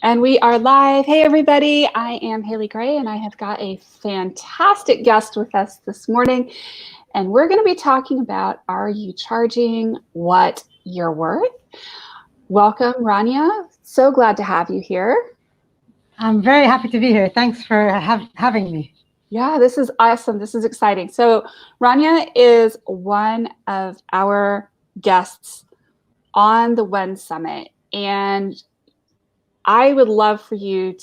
And we are live. Hey, everybody. I am Haley Gray, and I have got a fantastic guest with us this morning. And we're going to be talking about, are you charging what you're worth? Welcome, Rania. So glad to have you here. I'm very happy to be here. Thanks for having me. Yeah, this is awesome. This is exciting. So, Rania is one of our guests on the When Summit. And I would love for you,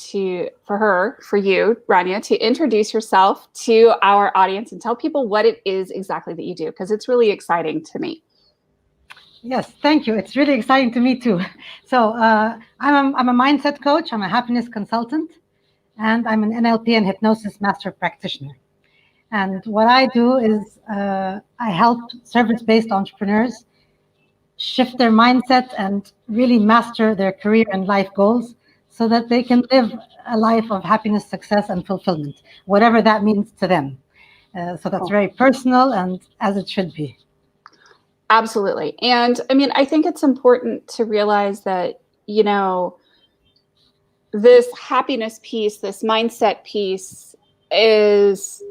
Rania, to introduce yourself to our audience and tell people what it is exactly that you do, because it's really exciting to me. Yes, thank you. It's really exciting to me too. So I'm a mindset coach. I'm a happiness consultant, and I'm an NLP and hypnosis master practitioner. And what I do is I help service-based entrepreneurs shift their mindset and really master their career and life goals so that they can live a life of happiness, success, and fulfillment, whatever that means to them. So that's very personal and as it should be. Absolutely. And I mean, I think it's important to realize that, this happiness piece, this mindset piece is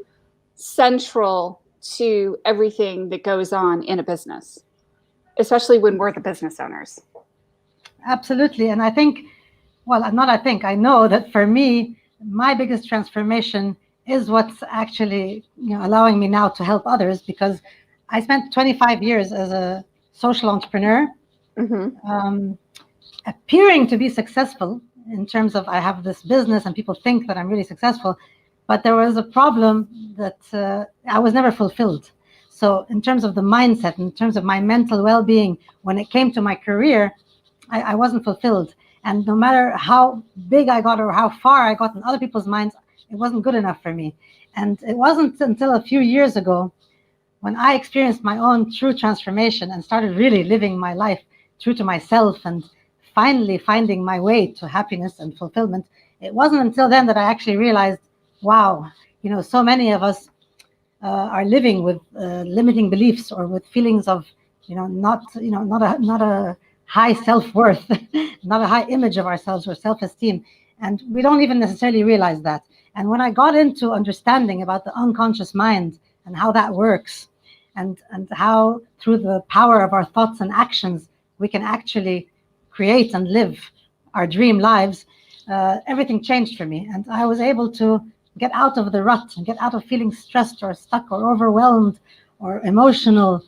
central to everything that goes on in a business, especially when we're the business owners. Absolutely. And I know that for me, my biggest transformation is what's actually allowing me now to help others, because I spent 25 years as a social entrepreneur, appearing to be successful in terms of I have this business and people think that I'm really successful, but there was a problem that I was never fulfilled. So in terms of the mindset, in terms of my mental well-being, when it came to my career, I wasn't fulfilled. And no matter how big I got or how far I got in other people's minds, it wasn't good enough for me. And it wasn't until a few years ago when I experienced my own true transformation and started really living my life true to myself and finally finding my way to happiness and fulfillment. It wasn't until then that I actually realized, wow, so many of us are living with limiting beliefs or with feelings of, not a high self-worth, not a high image of ourselves or self-esteem. And we don't even necessarily realize that. And when I got into understanding about the unconscious mind and how that works, and how through the power of our thoughts and actions, we can actually create and live our dream lives, everything changed for me. And I was able to get out of the rut and get out of feeling stressed or stuck or overwhelmed or emotional,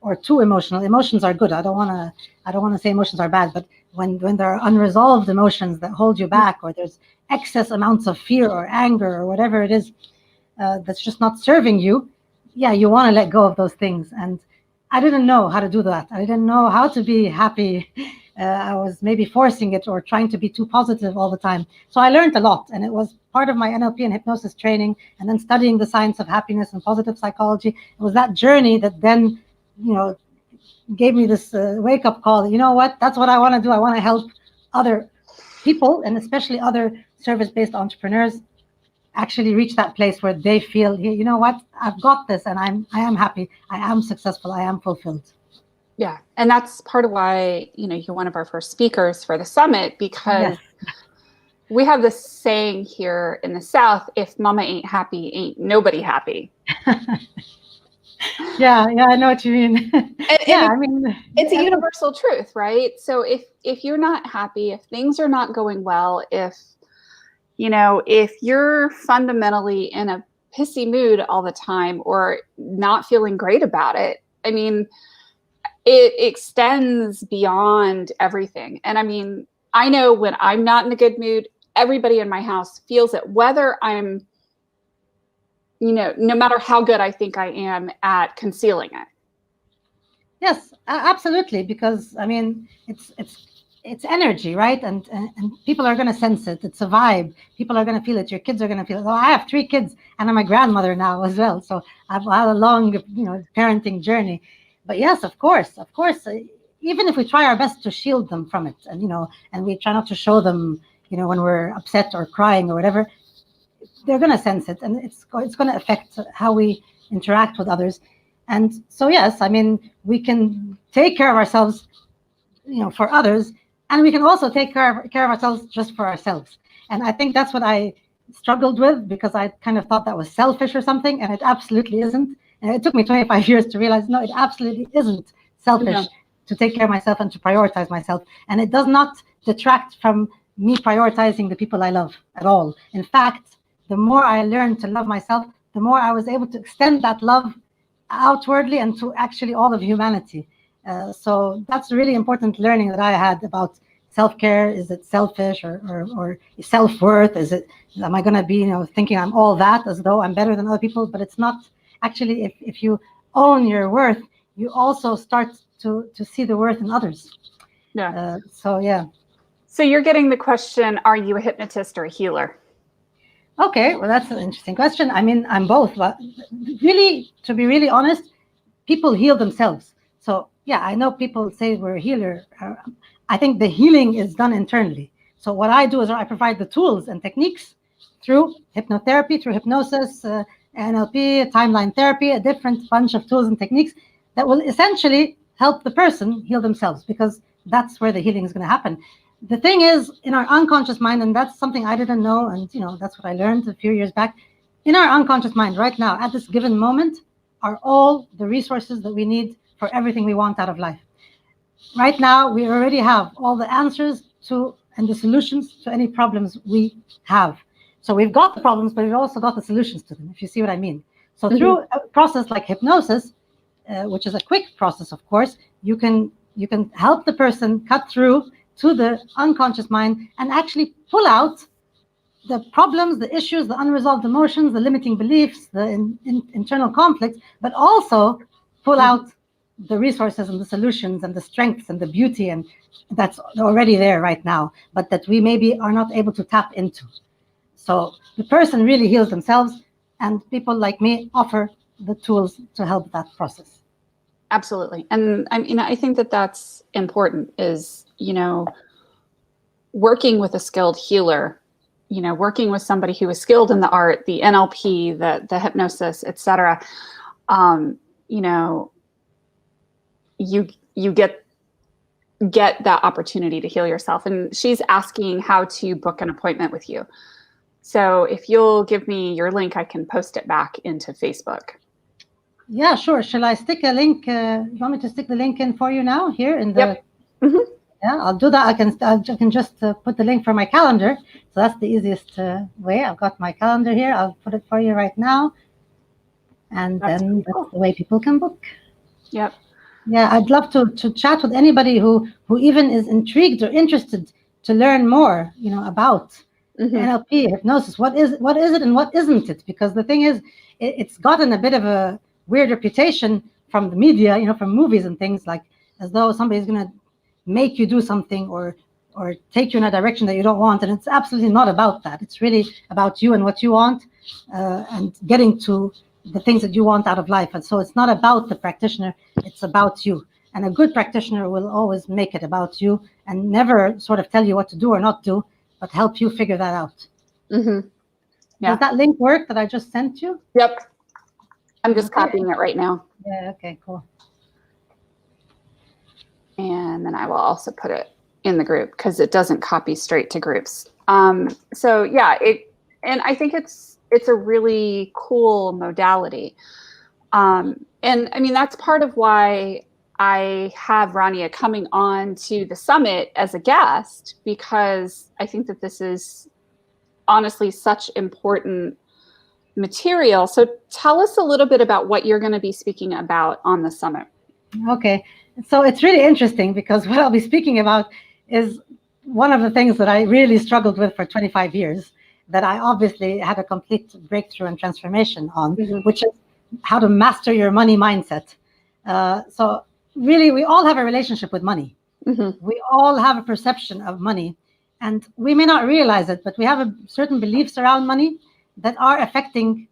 or too emotional. Emotions are good. I don't want to say emotions are bad, but when there are unresolved emotions that hold you back, or there's excess amounts of fear or anger or whatever it is that's just not serving you, yeah, you want to let go of those things. And I didn't know how to do that. I didn't know how to be happy. I was maybe forcing it or trying to be too positive all the time. So I learned a lot, and it was part of my NLP and hypnosis training, and then studying the science of happiness and positive psychology. It was that journey that then, gave me this wake-up call. You know what? That's what I want to do. I want to help other people, and especially other service-based entrepreneurs, actually reach that place where they feel, you know what, I've got this, and I am happy, I am successful, I am fulfilled. Yeah. And that's part of why, you're one of our first speakers for the summit, because we have this saying here in the South, if mama ain't happy, ain't nobody happy. Yeah, I know what you mean. It's a universal truth, right? So if you're not happy, if things are not going well, if you're fundamentally in a pissy mood all the time or not feeling great about it, I mean, it extends beyond everything. And I mean, I know when I'm not in a good mood, everybody in my house feels it, whether I'm, no matter how good I think I am at concealing it. Yes, absolutely. Because I mean, it's energy, right? And people are going to sense it. It's a vibe. People are going to feel it. Your kids are going to feel it. Well, I have 3 kids, and I'm a grandmother now as well. So I've had a long, parenting journey. But yes, of course, even if we try our best to shield them from it, and we try not to show them, when we're upset or crying or whatever, they're going to sense it, and it's going to affect how we interact with others. And so, yes, I mean, we can take care of ourselves, for others, And we can also take care of ourselves just for ourselves. And I think that's what I struggled with, because I kind of thought that was selfish or something, and it absolutely isn't. And it took me 25 years to realize, no, it absolutely isn't selfish to take care of myself and to prioritize myself. And it does not detract from me prioritizing the people I love at all. In fact, the more I learned to love myself, the more I was able to extend that love outwardly and to actually all of humanity. So that's a really important learning that I had about self-care. Is it selfish or self-worth? Am I going to be thinking I'm all that as though I'm better than other people? But it's not. Actually, if you own your worth, you also start to see the worth in others. Yeah. So you're getting the question, are you a hypnotist or a healer? Okay, well, that's an interesting question. I mean, I'm both. But really, to be really honest, people heal themselves. So yeah, I know people say we're a healer. I think the healing is done internally. So what I do is I provide the tools and techniques through hypnotherapy, through hypnosis, NLP, timeline therapy, a different bunch of tools and techniques that will essentially help the person heal themselves, because that's where the healing is going to happen. The thing is, in our unconscious mind, and that's something I didn't know, and that's what I learned a few years back, in our unconscious mind right now, at this given moment, are all the resources that we need for everything we want out of life. Right now, we already have all the answers to and the solutions to any problems we have. So we've got the problems, but we've also got the solutions to them, if you see what I mean. So through a process like hypnosis, which is a quick process, of course, you can help the person cut through to the unconscious mind and actually pull out the problems, the issues, the unresolved emotions, the limiting beliefs, the internal conflicts, but also pull out the resources and the solutions and the strengths and the beauty, and that's already there right now, but that we maybe are not able to tap into. So the person really heals themselves, and people like me offer the tools to help that process. Absolutely. And I think that that's important, is, working with a skilled healer, working with somebody who is skilled in the art, the NLP, the hypnosis, etc. You get that opportunity to heal yourself. And she's asking how to book an appointment with you. So if you'll give me your link, I can post it back into Facebook. Yeah, sure. Shall I stick a link? You want me to stick the link in for you now here in the? Yep. Mm-hmm. Yeah, I'll do that. I can just put the link for my calendar. So that's the easiest way. I've got my calendar here. I'll put it for you right now. And that's then cool. That's the way people can book. Yep. Yeah, I'd love to chat with anybody who even is intrigued or interested to learn more, about NLP, hypnosis. What is it and what isn't it? Because the thing is, it's gotten a bit of a weird reputation from the media, from movies and things, like as though somebody's going to make you do something or take you in a direction that you don't want. And it's absolutely not about that. It's really about you and what you want, and getting to the things that you want out of life. And so it's not about the practitioner, it's about you. And a good practitioner will always make it about you and never sort of tell you what to do or not do, but help you figure that out. Yeah. Does that link work that I just sent you? Yep. I'm just copying it right now. Yeah, okay, cool. And then I will also put it in the group, because it doesn't copy straight to groups. So yeah, and I think it's a really cool modality. And that's part of why I have Rania coming on to the summit as a guest, because I think that this is honestly such important material. So tell us a little bit about what you're going to be speaking about on the summit. Okay. So it's really interesting, because what I'll be speaking about is one of the things that I really struggled with for 25 years, that I obviously had a complete breakthrough and transformation on, which is how to master your money mindset. So really, we all have a relationship with money. We all have a perception of money, and we may not realize it, but we have certain beliefs around money that are affecting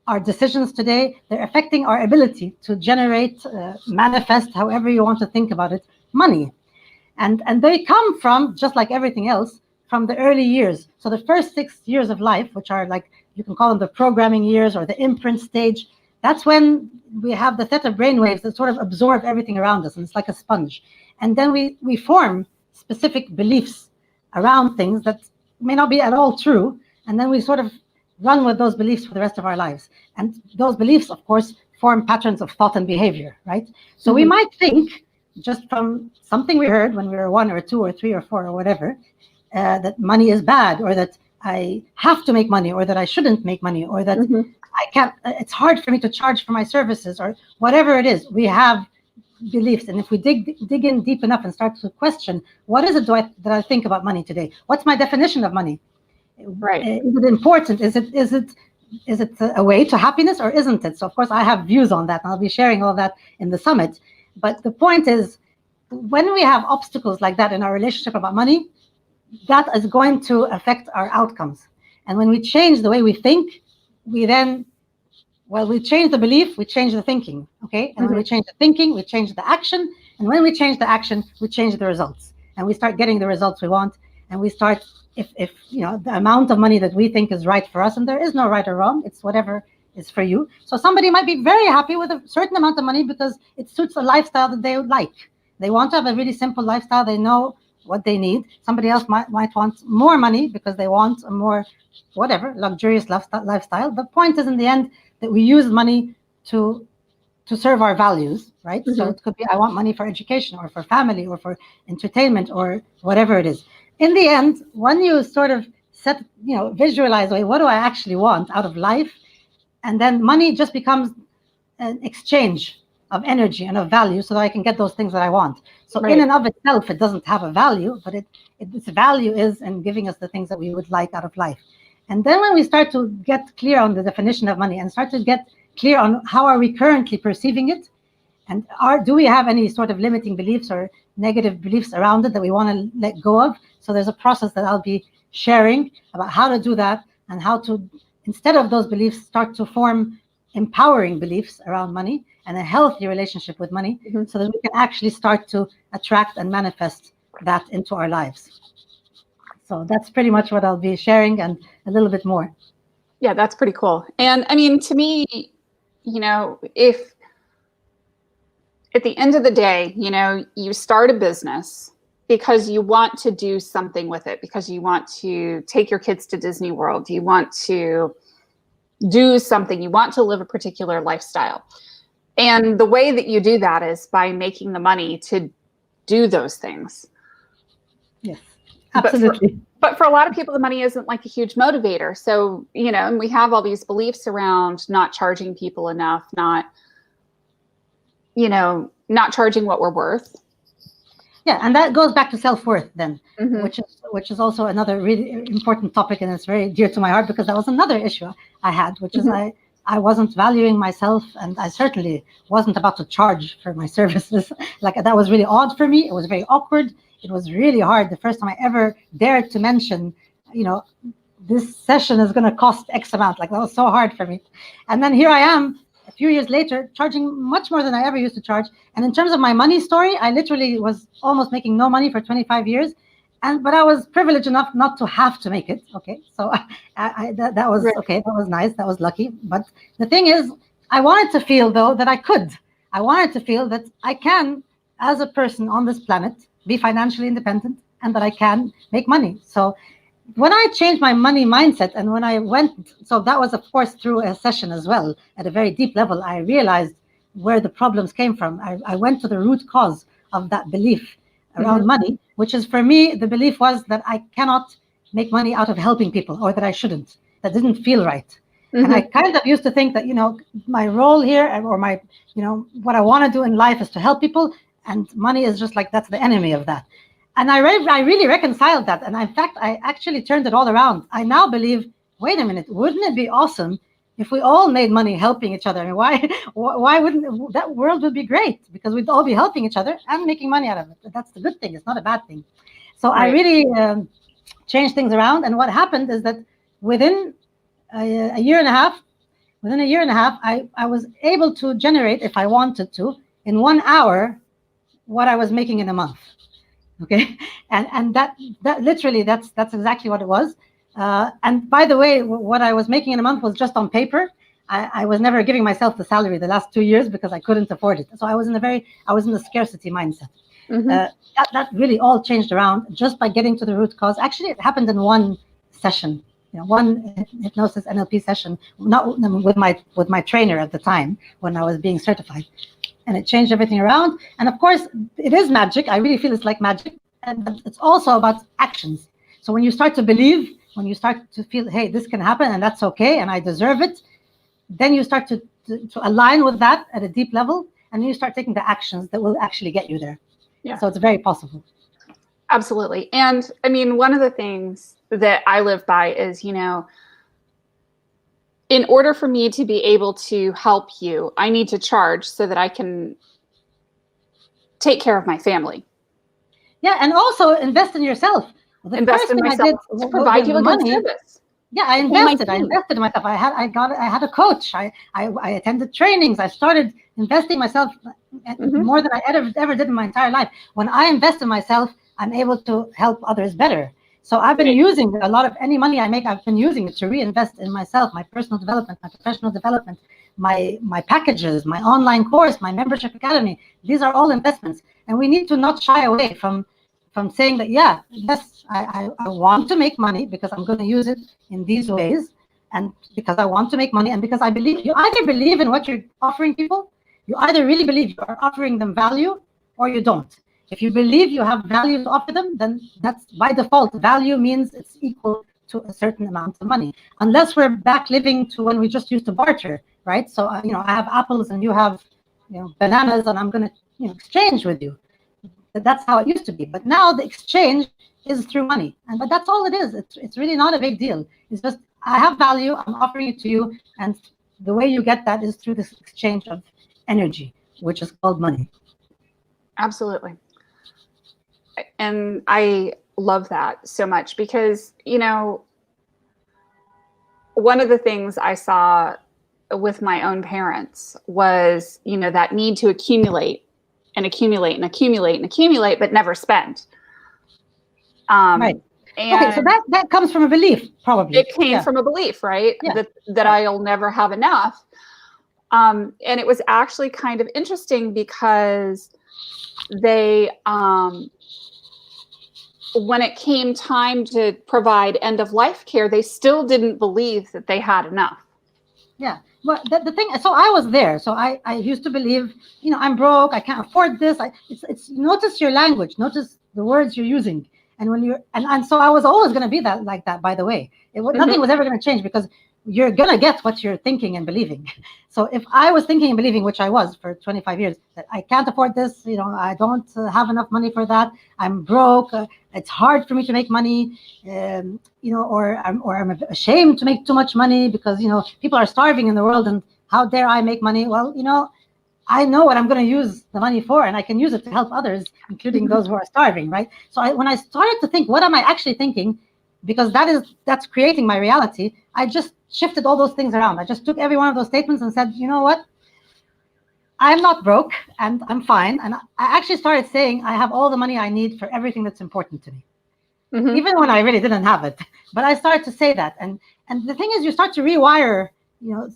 our decisions today. They're affecting our ability to generate, manifest, however you want to think about it, money. And they come from, just like everything else, from the early years. So the first 6 years of life, which are like, you can call them the programming years or the imprint stage, that's when we have the theta brainwaves that sort of absorb everything around us, and it's like a sponge. And then we form specific beliefs around things that may not be at all true, and then we sort of run with those beliefs for the rest of our lives. And those beliefs, of course, form patterns of thought and behavior, right? So we might think, just from something we heard when we were 1 or 2 or 3 or 4 or whatever, that money is bad, or that I have to make money, or that I shouldn't make money, or that I can't, it's hard for me to charge for my services, or whatever it is. We have beliefs, and if we dig in deep enough and start to question, what is it that I think about money today? What's my definition of money? Right. Is it important? Is it a way to happiness, or isn't it? So of course I have views on that, and I'll be sharing all that in the summit. But the point is, when we have obstacles like that in our relationship about money, that is going to affect our outcomes. And when we change the way we think, we then, well, we change the belief, we change the thinking, okay? And when we change the thinking, we change the action. And when we change the action, we change the results. And we start getting the results we want. And we start, if you know, the amount of money that we think is right for us, and there is no right or wrong, it's whatever is for you. So somebody might be very happy with a certain amount of money because it suits a lifestyle that they would like. They want to have a really simple lifestyle. They know what they need. Somebody else might want more money because they want a more, whatever, luxurious lifestyle. The point is, in the end, that we use money to serve our values, right? So it could be, I want money for education, or for family, or for entertainment, or whatever it is. In the end, when you sort of visualize, what do I actually want out of life? And then money just becomes an exchange of energy and of value, so that I can get those things that I want. So in and of itself, it doesn't have a value, but its value is in giving us the things that we would like out of life. And then when we start to get clear on the definition of money, and start to get clear on how are we currently perceiving it, and do we have any sort of limiting beliefs or negative beliefs around it that we want to let go of? So there's a process that I'll be sharing about how to do that, and how to, instead of those beliefs, start to form empowering beliefs around money and a healthy relationship with money, so that we can actually start to attract and manifest that into our lives. So that's pretty much what I'll be sharing, and a little bit more. Yeah, that's pretty cool. And I mean, to me, if at the end of the day, you start a business because you want to do something with it, because you want to take your kids to Disney World, you want to do something, you want to live a particular lifestyle. And the way that you do that is by making the money to do those things. Yes, absolutely. But for a lot of people, the money isn't like a huge motivator. So, and we have all these beliefs around not charging people enough, not charging what we're worth. Yeah, and that goes back to self-worth then, which is also another really important topic, and it's very dear to my heart, because that was another issue I had, which is I wasn't valuing myself, and I certainly wasn't about to charge for my services. Like, that was really odd for me. It was very awkward. It was really hard. The first time I ever dared to mention, this session is going to cost X amount. Like, that was so hard for me. And then here I am, a few years later, charging much more than I ever used to charge. And in terms of my money story, I literally was almost making no money for 25 years. But I was privileged enough not to have to make it. Okay, so that was okay. That was nice. That was lucky. But the thing is, I wanted to feel, though, that I could. I wanted to feel that I can, as a person on this planet, be financially independent, and that I can make money. So when I changed my money mindset, and when I went, so that was, of course, through a session as well, at a very deep level, I realized where the problems came from. I went to the root cause of that belief around money, which is, for me, the belief was that I cannot make money out of helping people, or that I shouldn't. That didn't feel right. And I kind of used to think that, my role here, or my, what I want to do in life is to help people, and money is just like, that's the enemy of that. And I really reconciled that. And in fact, I actually turned it all around. I now believe, wait a minute, wouldn't it be awesome if we all made money helping each other? I mean, why wouldn't that world would be great? Because we'd all be helping each other and making money out of it. That's the good thing. It's not a bad thing. So I really changed things around. And what happened is that within a year and a half, I was able to generate, if I wanted to, in 1 hour, what I was making in a month. Okay, and that literally, that's exactly what it was. And by the way, what I was making in a month was just on paper. I was never giving myself the salary the last 2 years because I couldn't afford it. So I was in a scarcity mindset. Mhm. That really all changed around just by getting to the root cause. Actually, it happened in one session, one hypnosis NLP session, not with my trainer at the time when I was being certified, and it changed everything around. And of course, it is magic. I really feel it's like magic, and it's also about actions. So when you start to believe, when you start to feel, hey, this can happen, and that's okay, and I deserve it, then you start to align with that at a deep level, and then you start taking the actions that will actually get you there. Yeah. So it's very possible. Absolutely. And I mean, one of the things that I live by is, in order for me to be able to help you, I need to charge so that I can take care of my family. Yeah, and also invest in yourself. The Invest first in thing I myself did to provide with you the a good money, service. yeah, I invested in myself. I had a coach. I attended trainings. I started investing myself more than I ever did in my entire life. When I invest in myself, I'm able to help others better. So I've been using a lot of any money I make. I've been using it to reinvest in myself, my personal development, my professional development, my packages, my online course, my membership academy. These are all investments, and we need to not shy away from saying that, yes, I want to make money because I'm going to use it in these ways, and because I want to make money, and because I believe. You either believe in what you're offering people, you either really believe you are offering them value, or you don't. If you believe you have value to offer them, then that's by default. Value means it's equal to a certain amount of money, unless we're back living to when we just used to barter, right? So I have apples and you have bananas, and I'm going to exchange with you. That's how it used to be. But now the exchange is through money, but that's all it is. It's really not a big deal. It's just, I have value, I'm offering it to you, and the way you get that is through this exchange of energy, which is called money. Absolutely. And I love that so much because, one of the things I saw with my own parents was, that need to accumulate and accumulate and accumulate and accumulate, but never spend. Right. Okay, so that comes from a belief, probably. It came from a belief, right? Yeah. That I'll never have enough. And it was actually kind of interesting because they, when it came time to provide end of life care, they still didn't believe that they had enough. Yeah. Well, the thing, so I was there. So I used to believe, I'm broke, I can't afford this. It's notice your language, notice the words you're using. And when you're, and so I was always going to be like that, by the way. Nothing was ever going to change, because you're going to get what you're thinking and believing. So if I was thinking and believing, which I was for 25 years, that I can't afford this, I don't have enough money for that, I'm broke, it's hard for me to make money, or I'm ashamed to make too much money because, people are starving in the world, and how dare I make money? Well, I know what I'm going to use the money for, and I can use it to help others, including those who are starving, right? So when I started to think, what am I actually thinking? Because that's creating my reality. I just shifted all those things around. I just took every one of those statements and said, you know what? I'm not broke, and I'm fine. And I actually started saying I have all the money I need for everything that's important to me, even when I really didn't have it. But I started to say that, and the thing is, you start to rewire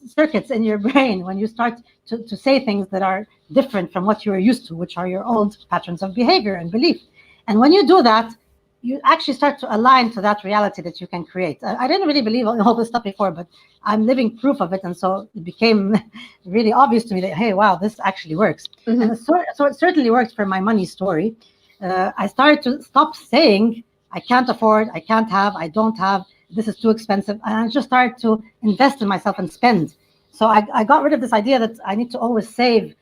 circuits in your brain when you start to say things that are different from what you are used to, which are your old patterns of behavior and belief. And when you do that, you actually start to align to that reality that you can create. I didn't really believe all this stuff before, but I'm living proof of it. And so it became really obvious to me that, hey, wow, this actually works. And so it certainly works for my money story. I started to stop saying, I can't afford, I can't have, I don't have, this is too expensive. And I just started to invest in myself and spend. So I got rid of this idea that I need to always save,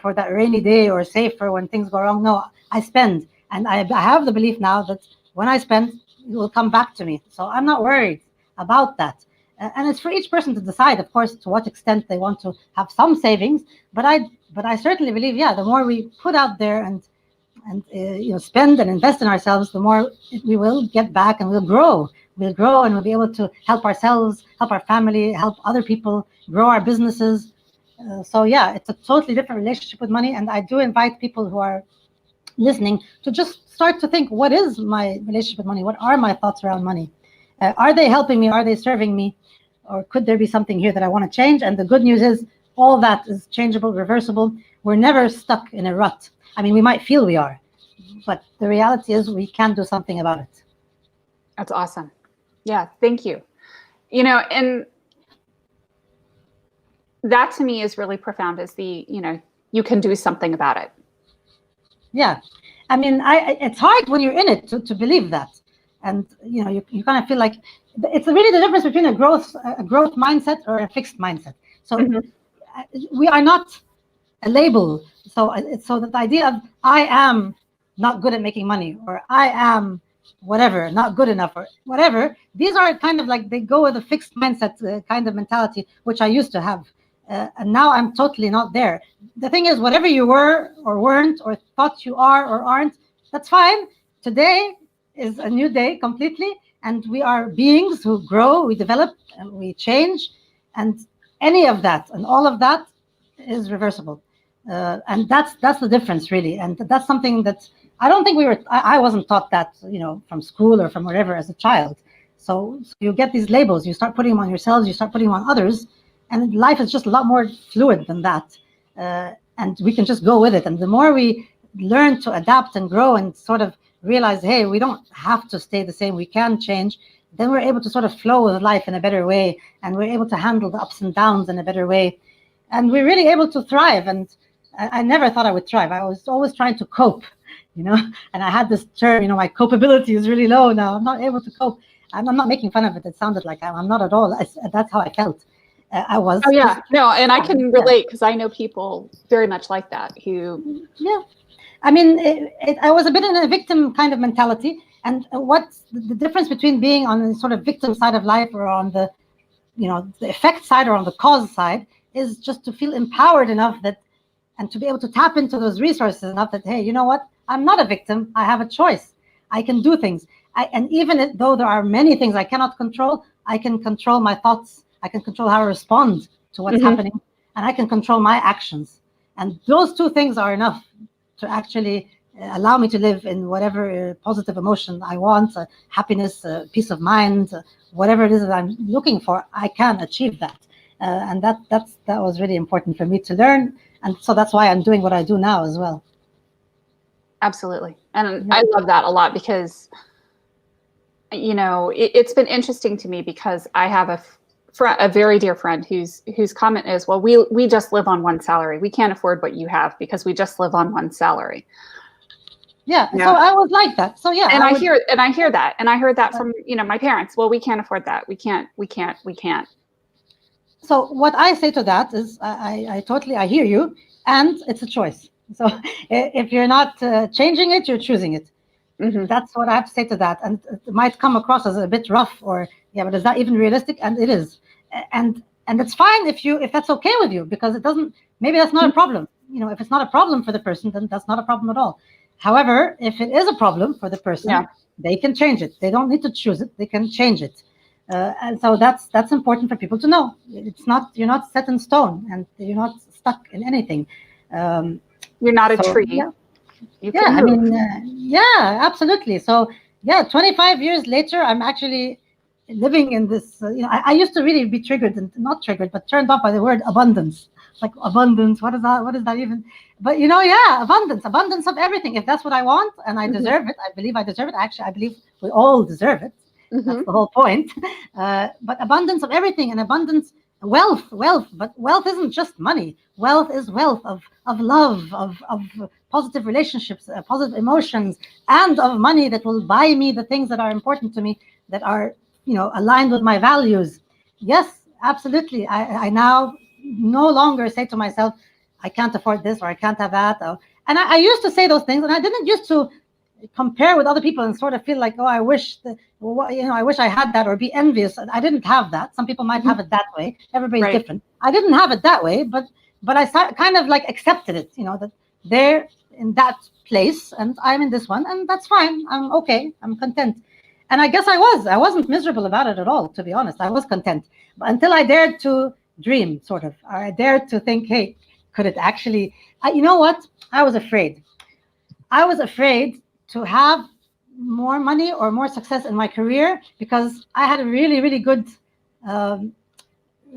for that rainy day, or save for when things go wrong. No, I spend. And I have the belief now that when I spend, it will come back to me. So I'm not worried about that. And it's for each person to decide, of course, to what extent they want to have some savings. But I certainly believe, the more we put out there and spend and invest in ourselves, the more we will get back, and we'll grow. We'll grow, and we'll be able to help ourselves, help our family, help other people, grow our businesses. So it's a totally different relationship with money. And I do invite people who are listening to just start to think, what is my relationship with money? What are my thoughts around money? Are they helping me? Are they serving me? Or could there be something here that I want to change? And the good news is all that is changeable, reversible. We're never stuck in a rut. I mean, we might feel we are, but the reality is we can do something about it. That's awesome. Yeah, thank you. You know, and that to me is really profound, is the, you know, you can do something about it. Yeah. I mean, it's hard when you're in it to believe that. And, you know, you kind of feel like it's really the difference between a growth mindset or a fixed mindset. So we are not a label. So that the idea of I am not good at making money, or I am whatever, not good enough, or whatever, these are kind of like, they go with a fixed mindset kind of mentality, which I used to have. And now I'm totally not there. The thing is, whatever you were or weren't or thought you are or aren't, that's fine. Today is a new day completely. And we are beings who grow, we develop, and we change. And any of that and all of that is reversible. And that's the difference, really. And that's something that I don't think I wasn't taught that, you know, from school or from wherever as a child. So you get these labels, you start putting them on yourselves, you start putting them on others, and life is just a lot more fluid than that. And we can just go with it. And the more we learn to adapt and grow and sort of realize, hey, we don't have to stay the same, we can change, then we're able to sort of flow with life in a better way, and we're able to handle the ups and downs in a better way. And we're really able to thrive. And I never thought I would thrive. I was always trying to cope, you know, and I had this term, you know, my copability is really low now. I'm not able to cope. I'm not making fun of it. It sounded like I'm not at all. That's how I felt. I was. Oh, yeah. No, and I can relate, because I know people very much like that who. Yeah. I mean, I was a bit in a victim kind of mentality. And what's the difference between being on the sort of victim side of life or on the, you know, the effect side or on the cause side, is just to feel empowered enough that, and to be able to tap into those resources enough that, hey, you know what? I'm not a victim. I have a choice. I can do things. And even though there are many things I cannot control, I can control my thoughts. I can control how I respond to what's happening, and I can control my actions. And those two things are enough to actually allow me to live in whatever positive emotion I want, happiness, peace of mind, whatever it is that I'm looking for. I can achieve that. And that was really important for me to learn. And so that's why I'm doing what I do now as well. Absolutely. And I love that a lot, because, you know, it's been interesting to me, because I have a very dear friend whose comment is, well, we just live on one salary. We can't afford what you have because we just live on one salary. Yeah. So I was like that. So yeah. And I hear that. And I heard that from, you know, my parents. Well, we can't afford that. We can't. So what I say to that is, I totally hear you, and it's a choice. So if you're not changing it, you're choosing it. That's what I have to say to that. And it might come across as a bit rough, or but is that even realistic? And it is. And it's fine if that's okay with you, because it doesn't. Maybe that's not a problem. You know, if it's not a problem for the person, then that's not a problem at all. However, if it is a problem for the person, they can change it. They don't need to choose it. They can change it. And so that's important for people to know. You're not set in stone, and you're not stuck in anything. You're not a tree. I mean, absolutely. So 25 years later, I'm actually living in this. I used to really be not triggered, but turned off by the word abundance. Like, abundance, what is that? What is that even? But abundance of everything. If that's what I want and I deserve it, I believe I deserve it. Actually, I believe we all deserve it. That's the whole point. But abundance of everything, and abundance, wealth. But wealth isn't just money. Wealth is wealth of love, of positive relationships, positive emotions, and of money that will buy me the things that are important to me, that are, aligned with my values. Yes, absolutely. I now no longer say to myself, I can't afford this, or I can't have that. And I used to say those things, and I didn't used to compare with other people and sort of feel like, I wish I wish I had that, or be envious. I didn't have that. Some people might have it that way. Everybody's different. I didn't have it that way, but I kind of like accepted it, that they're in that place and I'm in this one, and that's fine. I'm okay. I'm content. And I guess I wasn't miserable about it at all, to be honest. I was content, but until I dared to dream, sort of. I dared to think, hey, could it actually, you know what? I was afraid. I was afraid to have more money or more success in my career, because I had a really, really good,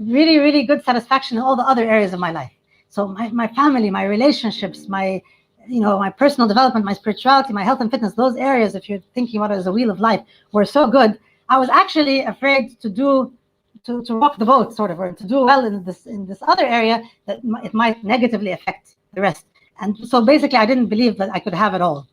really, really good satisfaction in all the other areas of my life. So my family, my relationships, my my personal development, my spirituality, my health and fitness, those areas, if you're thinking about it as a wheel of life, were so good. I was actually afraid to rock the boat, sort of, or to do well in this other area that it might negatively affect the rest. And so basically, I didn't believe that I could have it all.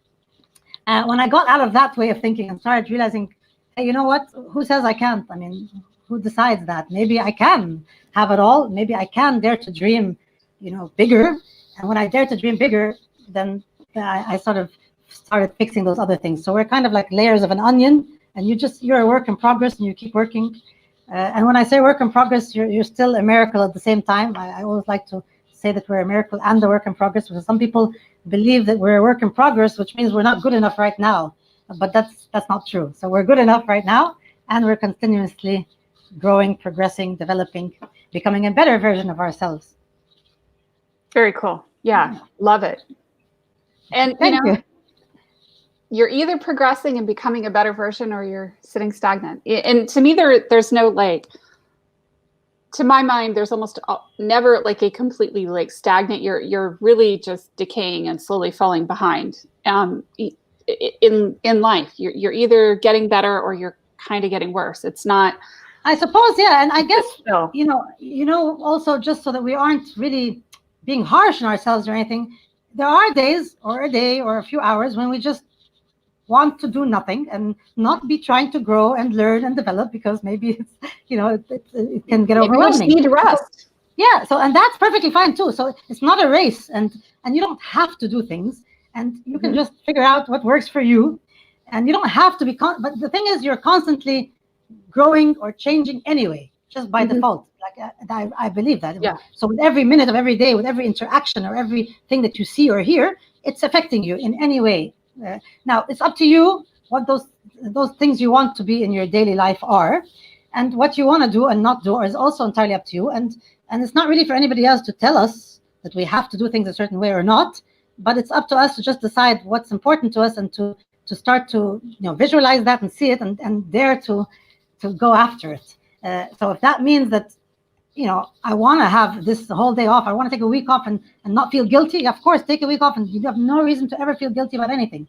When I got out of that way of thinking and started realizing, hey, you know what? Who says I can't? I mean, who decides that? Maybe I can have it all. Maybe I can dare to dream, bigger. And when I dare to dream bigger, then I sort of started fixing those other things. So we're kind of like layers of an onion, and you're a work in progress, and you keep working. And when I say work in progress, you're still a miracle at the same time. I always like to say that we're a miracle and a work in progress, because some people believe that we're a work in progress, which means we're not good enough right now. But that's not true. So we're good enough right now, and we're continuously growing, progressing, developing, becoming a better version of ourselves. Very cool. Yeah, love it. And Thank you. You're either progressing and becoming a better version, or you're sitting stagnant. And to me, there's no to my mind, there's almost never like a completely like stagnant. You're really just decaying and slowly falling behind. In life, you're either getting better or you're kind of getting worse. It's not. I suppose, yeah, and I guess also, just so that we aren't really being harsh on ourselves or anything, there are days or a day or a few hours when we just want to do nothing and not be trying to grow and learn and develop, because maybe it can get overwhelming. You need rest. Yeah, so and that's perfectly fine too. So it's not a race, and you don't have to do things, and you can just figure out what works for you, and you don't have to be. But the thing is, you're constantly growing or changing anyway, just by default. Like I believe that. Yeah. So with every minute of every day, with every interaction or everything that you see or hear, it's affecting you in any way. Now it's up to you what those things you want to be in your daily life are, and what you want to do and not do is also entirely up to you. And it's not really for anybody else to tell us that we have to do things a certain way or not, but it's up to us to just decide what's important to us and to start to visualize that and see it and dare to go after it. So if that means that I want to have this whole day off, I want to take a week off and not feel guilty, of course, take a week off, and you have no reason to ever feel guilty about anything.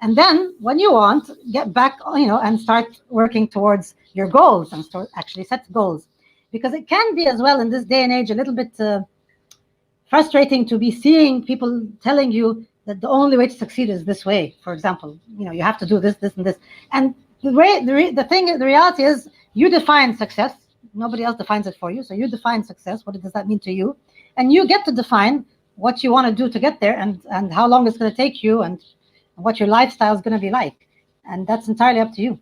And then when you want, get back, and start working towards your goals and actually set goals. Because it can be as well in this day and age a little bit frustrating to be seeing people telling you that the only way to succeed is this way. For example, you have to do this, this, and this. And the reality is, you define success. Nobody else defines it for you. So you define success. What does that mean to you? And you get to define what you want to do to get there, and how long it's going to take you, and what your lifestyle is going to be like. And that's entirely up to you.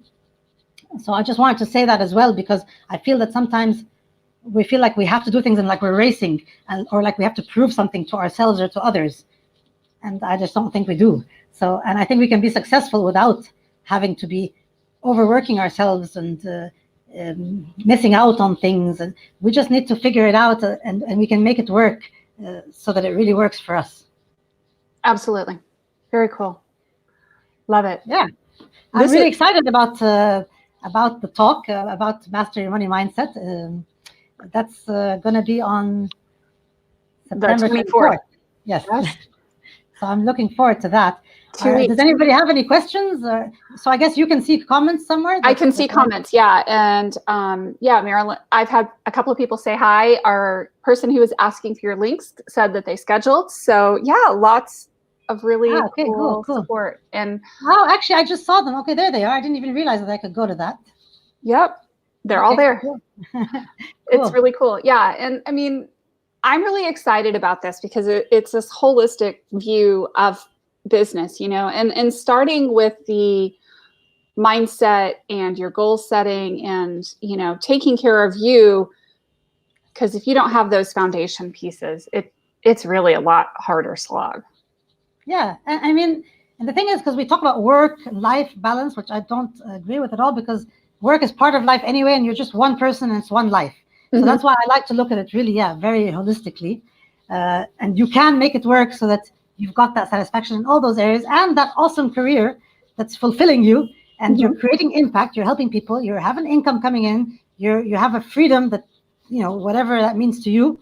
So I just wanted to say that as well, because I feel that sometimes we feel like we have to do things and like we're racing, or like we have to prove something to ourselves or to others. And I just don't think we do. So, and I think we can be successful without having to be overworking ourselves and missing out on things. And we just need to figure it out, and we can make it work so that it really works for us. Absolutely. Very cool. Love it. Yeah. I'm really excited about the talk about Master Your Money Mindset. That's going to be on September 24th. Yes. So I'm looking forward to that. Does anybody have any questions? So I guess you can see comments somewhere. I can see comments, yeah. And Marilyn, I've had a couple of people say hi. Our person who was asking for your links said that they scheduled. So yeah, lots of really cool support. And actually, I just saw them. Okay, there they are. I didn't even realize that I could go to that. Yep, they're all there. Cool. It's really cool. Yeah, and I mean, I'm really excited about this because it's this holistic view of business, and starting with the mindset and your goal setting and, taking care of you, because if you don't have those foundation pieces, it's really a lot harder slog. Yeah. I mean, and the thing is, because we talk about work and life balance, which I don't agree with at all, because work is part of life anyway, and you're just one person and it's one life. So that's why I like to look at it really, very holistically. And you can make it work so that you've got that satisfaction in all those areas and that awesome career that's fulfilling you, and you're creating impact, you're helping people, you have an income coming in, you have a freedom that, whatever that means to you,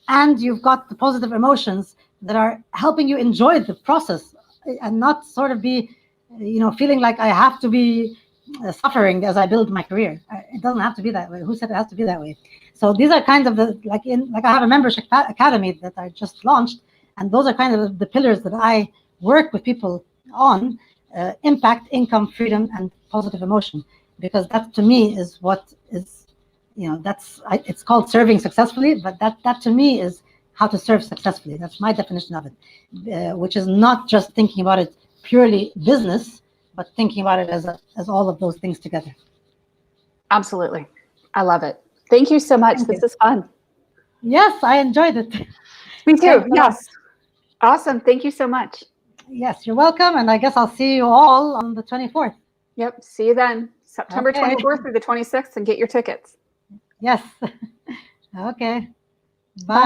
and you've got the positive emotions that are helping you enjoy the process and not sort of be, feeling like I have to be suffering as I build my career. It doesn't have to be that way. Who said it has to be that way? So these are kind of like I have a membership academy that I just launched, and those are kind of the pillars that I work with people on: impact, income, freedom, and positive emotion. Because that to me is what is, it's called serving successfully, but that to me is how to serve successfully. That's my definition of it, which is not just thinking about it purely business, but thinking about it as all of those things together. Absolutely. I love it. Thank you so much. This is fun. Yes, I enjoyed it. Me too. Yes. Awesome. Thank you so much. Yes, you're welcome. And I guess I'll see you all on the 24th. Yep. See you then. September 24th through the 26th, and get your tickets. Yes. Okay. Bye.